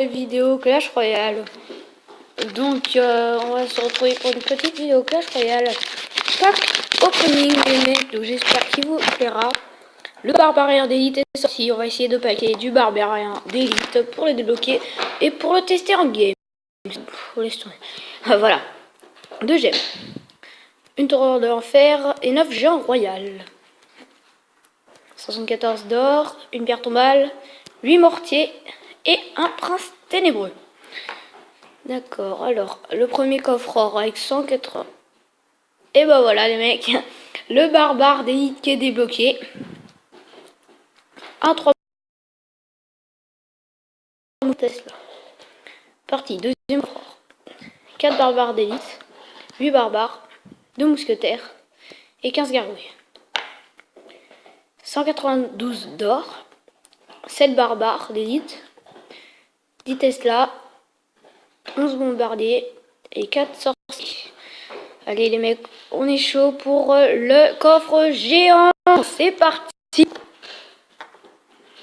Vidéo Clash Royale. Donc on va se retrouver pour une petite vidéo Clash Royale. Pack opening les mecs, donc j'espère qu'il vous plaira. Le barbarien d'élite est sorti, on va essayer de packer du barbarien d'élite pour le débloquer et pour le tester en game. Laisse tomber. Voilà, 2 gemmes, une tour de l'enfer et 9 géants royales. 74 d'or, une pierre tombale, 8 mortiers et un prince ténébreux. D'accord, alors, le premier coffre or avec 180. Et bah voilà les mecs, le barbare d'élite qui est débloqué. Un 3 Tesla. Parti, deuxième coffre or. 4 barbares d'élite, 8 barbares, 2 mousquetaires et 15 gargouilles. 192 d'or, 7 barbares d'élite, 10 Tesla, 11 bombardiers et 4 sorciers. Allez les mecs, on est chaud pour le coffre géant. C'est parti.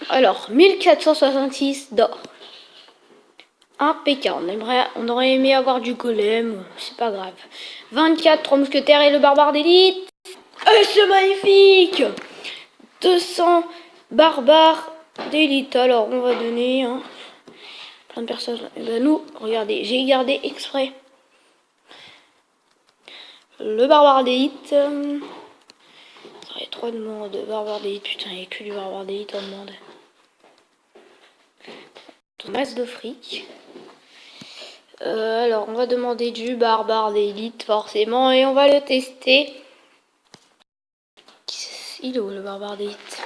Alors, 1466 d'or. Impeccable. On aurait aimé avoir du golem, c'est pas grave. 24, 3 mousquetaires et le barbare d'élite. C'est magnifique. 200 barbares d'élite. Alors, on va donner plein de personnes. Et ben nous, regardez, j'ai gardé exprès le barbare d'élite. Ça aurait trop de monde. Barbare d'élite, putain, il n'y a que du barbare d'élite en demande. Masse de fric. Alors, on va demander du barbare d'élite, forcément, et on va le tester. Il est où, le barbare d'élite?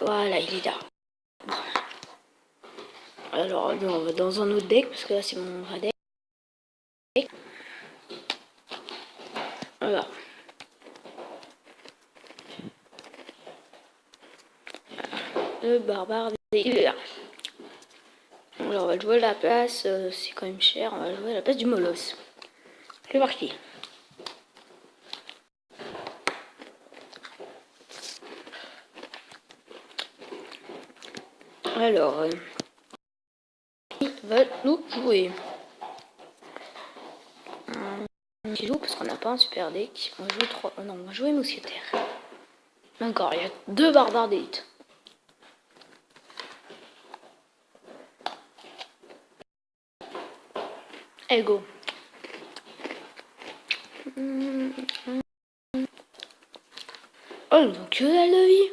Voilà, il est là. Alors, on va dans un autre deck, parce que là, c'est mon vrai deck. Voilà. Le barbare d'élite, il est là. Alors, on va jouer à la place, c'est quand même cher, on va jouer à la place du molosse. C'est parti. Alors, il va nous jouer. On joue parce qu'on n'a pas un super deck. On va jouer 3. Oh non, on va jouer mousquetaire. D'accord, il y a 2 barbares d'élite. Allez, go. Oh, ils ont que dalle de vie.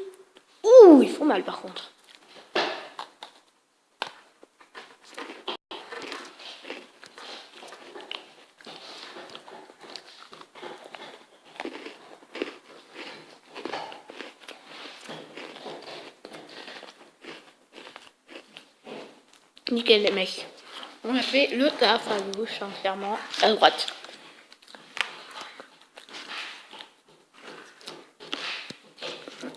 Ouh, ils font mal par contre. Nickel les mecs. On a fait le taf à gauche, entièrement à droite.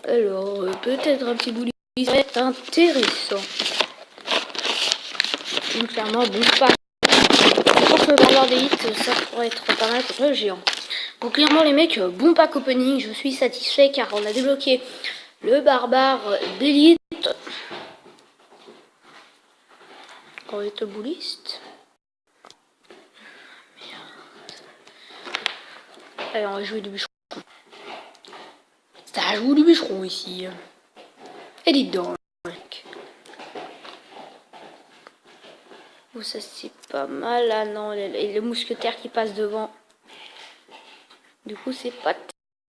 Alors, peut-être un petit bout de ça va être intéressant. Donc, clairement, bouge pas. Je pense que le barbare d'élite, ça pourrait être pas mal contre le géant. Donc, clairement, les mecs, bon pack opening. Je suis satisfait car on a débloqué le barbare d'élite. On est au bouliste. Allez, on va jouer du bûcheron. Ça joue du bûcheron ici. Et dis donc, mec. Oh, ça c'est pas mal. Ah non, et le mousquetaire qui passe devant. Du coup, c'est pas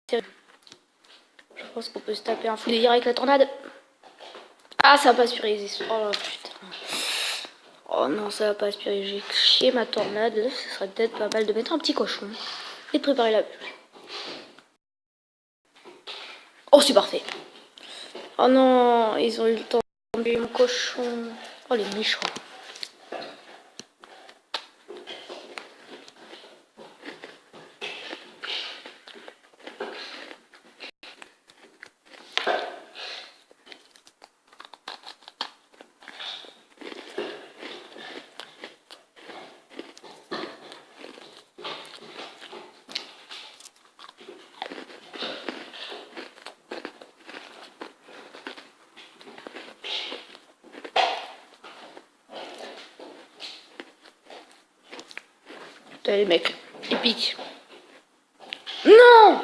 terrible. Je pense qu'on peut se taper un fou délire avec la tornade. Ah, ça va pas aspirer. Oh putain. Oh non, ça va pas aspirer. J'ai chié ma tornade. Là, ce serait peut-être pas mal de mettre un petit cochon et de préparer la bulle. Oh, c'est parfait. Oh non, ils ont eu le temps de mon cochon. Oh, les méchants. T'as les mecs. Épique. Non!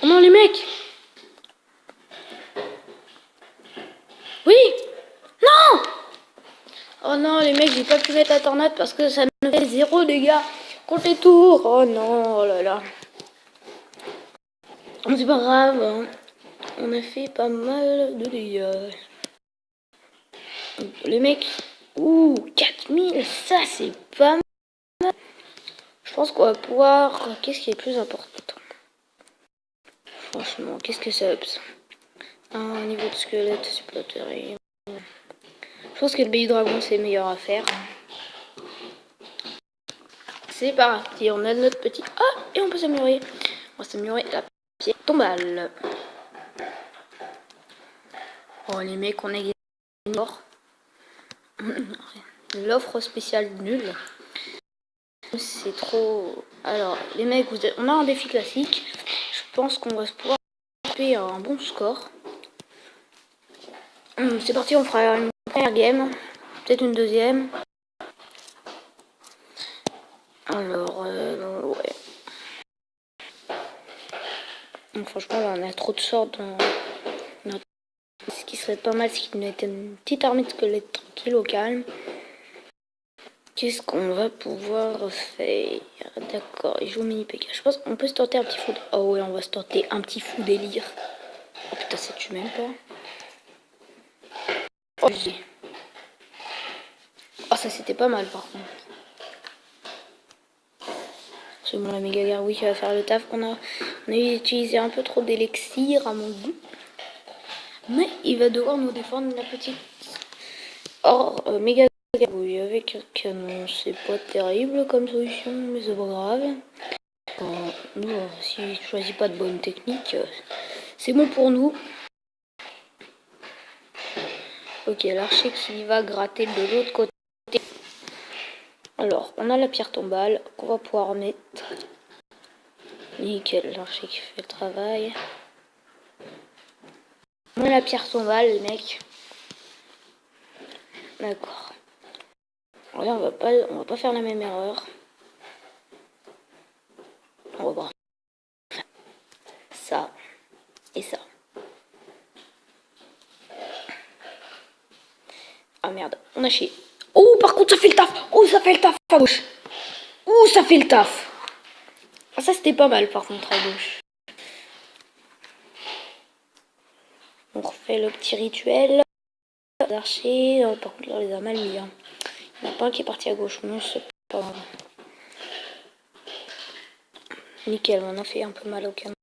Oh non, les mecs! Oui! Non! Oh non, les mecs, j'ai pas pu mettre la tornade parce que ça me fait 0 dégâts contre les tours. Oh non, oh là là. C'est pas grave, hein. On a fait pas mal de dégâts. Les mecs, ouh, 4000, ça c'est pas mal. Je pense qu'on va pouvoir... Qu'est-ce qui est plus important? Franchement, qu'est-ce que ça ups? Un niveau de squelette, c'est pas terrible. Je pense que le baby dragon c'est meilleur à faire. C'est parti, on a notre petit... Ah, et on peut s'améliorer. On va s'améliorer la pierre tombale. Oh les mecs, on est mort. L'offre spéciale nulle. C'est trop... Alors, les mecs, on a un défi classique. Je pense qu'on va se pouvoir faire un bon score. C'est parti, on fera une première game. Peut-être une deuxième. Alors, ouais. Donc, franchement, là, on a trop de sorts dans notre... Ce qui serait pas mal, c'est qu'il nous était une petite armée de squelettes tranquille au calme. Qu'est-ce qu'on va pouvoir faire? D'accord, il joue au mini PK. Je pense qu'on peut se tenter un petit fou. Oh ouais, on va se tenter un petit fou délire. Oh putain, ça tue même pas. Oh, oh ça c'était pas mal par contre. C'est bon, la méga gargouille qui va faire le taf. On a utilisé un peu trop d'élixir à mon goût. Mais il va devoir nous défendre la petite. Or, méga gargouille avec un canon, c'est pas terrible comme solution, mais c'est pas grave. Nous, si je choisis pas de bonne technique, c'est bon pour nous. Ok, l'archer qui va gratter de l'autre côté. Alors, on a la pierre tombale qu'on va pouvoir mettre. Nickel, l'archer qui fait le travail. On a la pierre tombale, les mecs. D'accord. Là, on va pas faire la même erreur. On va voir ça et ça. Ah merde, on a chié. Oh, par contre, ça fait le taf. Oh, ça fait le taf à gauche. Oh, ça fait le taf. Ah, ça, c'était pas mal, par contre, à gauche. On refait le petit rituel. Archers. Par contre, là, on les a mal mis. Hein. Il y en a pas un qui est parti à gauche. Non, c'est pas grave. Nickel, on a fait un peu mal au canon.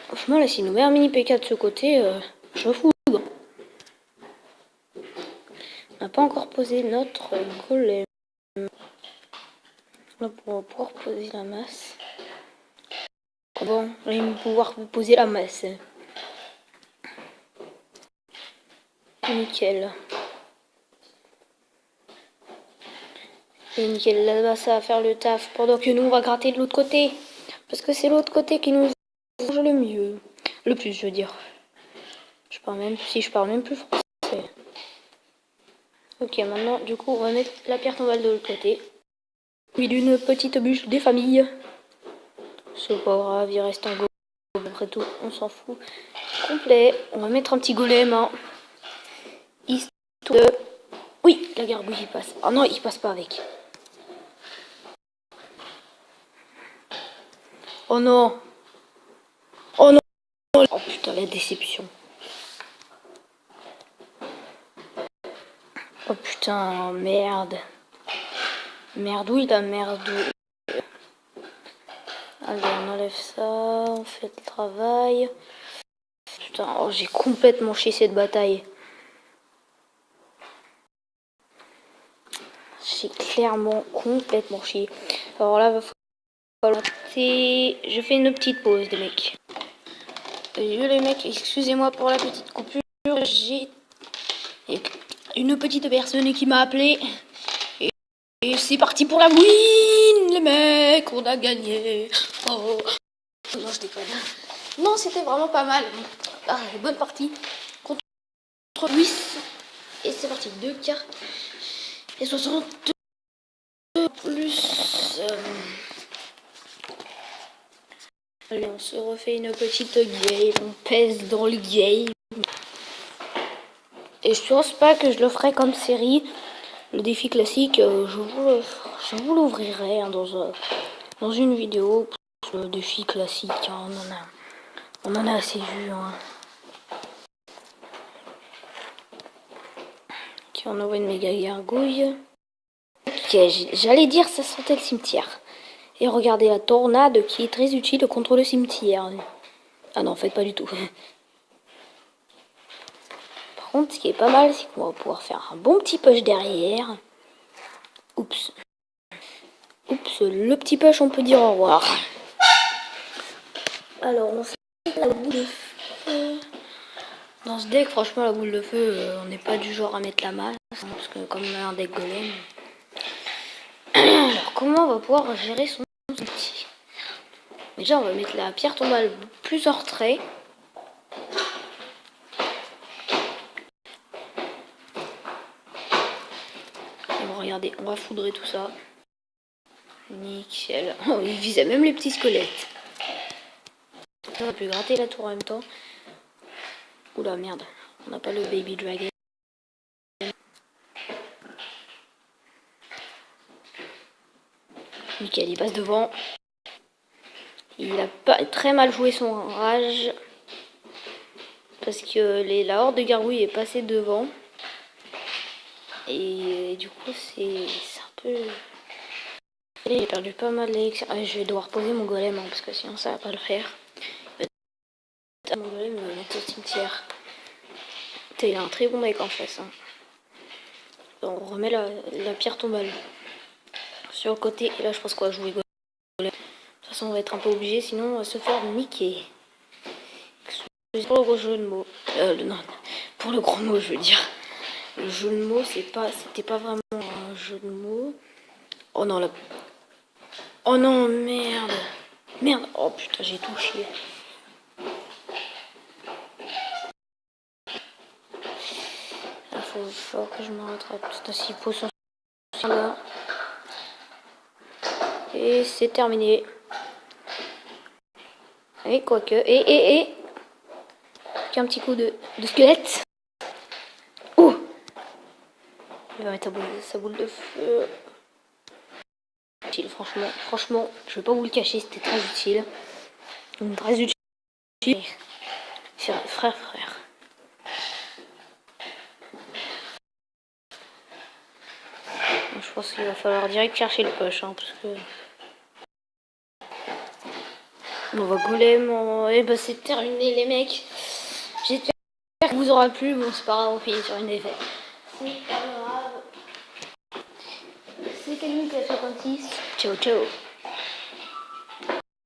Franchement, là, s'il nous met un mini PK de ce côté, je fous. On n'a pas encore posé notre golem. Là, pour pouvoir poser la masse. Bon, on va pouvoir poser la masse. Nickel. Et nickel, là-bas, ça va faire le taf. Pendant que nous, on va gratter de l'autre côté. Parce que c'est l'autre côté qui nous arrange le mieux. Le plus, je veux dire. Je parle même plus français. Ok, maintenant, du coup, on va mettre la pierre tombale de l'autre côté. Puis d'une petite bûche des familles. C'est pas grave, il reste un golem. Après tout, on s'en fout. Complet. On va mettre un petit golem. Hein. Histoire de... Oui, la gargouille, il passe. Ah non, il passe pas avec. Oh non. Oh non. Oh putain, la déception. Oh putain, merde. Merdouille, la merdouille. Allez, on enlève ça, on fait le travail. Putain, oh, j'ai complètement chié cette bataille. J'ai clairement complètement chié. Alors là, il va falloir... Je fais une petite pause, les mecs. Les mecs, excusez-moi pour la petite coupure. J'ai une petite personne qui m'a appelé. Et c'est parti pour la win, les mecs, on a gagné. Oh, non, je déconne. Non, c'était vraiment pas mal. Ah, bonne partie. 8. Et c'est parti, 2 cartes. Et 62 plus... Allez, on se refait une petite game, on pèse dans le game. Et je pense pas que je le ferai comme série. Le défi classique, je vous l'ouvrirai hein, dans une vidéo. Le défi classique, hein, on en a assez vu. Hein. Ok, on envoie une méga gargouille. Ok, j'allais dire ça sentait le cimetière. Et regardez la tornade qui est très utile contre le cimetière. Ah non, en fait pas du tout. Par contre, ce qui est pas mal, c'est qu'on va pouvoir faire un bon petit push derrière. Oups. Oups, le petit push, on peut dire au revoir. Alors, on fait la boule de feu. Dans ce deck, franchement, la boule de feu, on n'est pas du genre à mettre la masse. Hein, parce que comme on a un deck golem. Alors, comment on va pouvoir gérer son outil? Déjà, on va mettre la pierre tombale plus en retrait. Et bon, regardez, on va foudrer tout ça. Nickel. Oh, il visait même les petits squelettes. On va plus gratter la tour en même temps. Oula, merde. On n'a pas le baby dragon. Nickel, il passe devant. Il a pas très mal joué son rage. Parce que la horde de gargouilles est passée devant. Et du coup, c'est un peu... J'ai perdu pas mal d'élixir. Ah, je vais devoir poser mon golem, hein, parce que sinon ça va pas le faire. Mon golem me mettre au cimetière. Il a un très bon deck en face. Hein. On remet la pierre tombale sur le côté. Et là, je pense qu'on va jouer golem. De toute façon, on va être un peu obligé, sinon on va se faire niquer. Pour le gros jeu de mots. Non, pour le gros mot, je veux dire. Le jeu de mots, c'était pas vraiment un jeu de mots. Oh non, là. Oh non, merde. Merde. Oh putain, j'ai touché. Il faut que je me rattrape. C'est ainsi, potion là. Et c'est terminé. Et quoique. Et. Un petit coup de squelette. Oh! Il va mettre sa boule de feu. Utile, franchement, je vais pas vous le cacher, c'était très utile. Très utile. Frère. Je pense qu'il va falloir direct chercher le push, hein, parce que... On va golem, et bah c'est terminé les mecs. J'espère que vous aura plu, bon c'est pas grave, on finit sur une défaite. C'est pas grave. C'est Camille qui a 56. Ciao.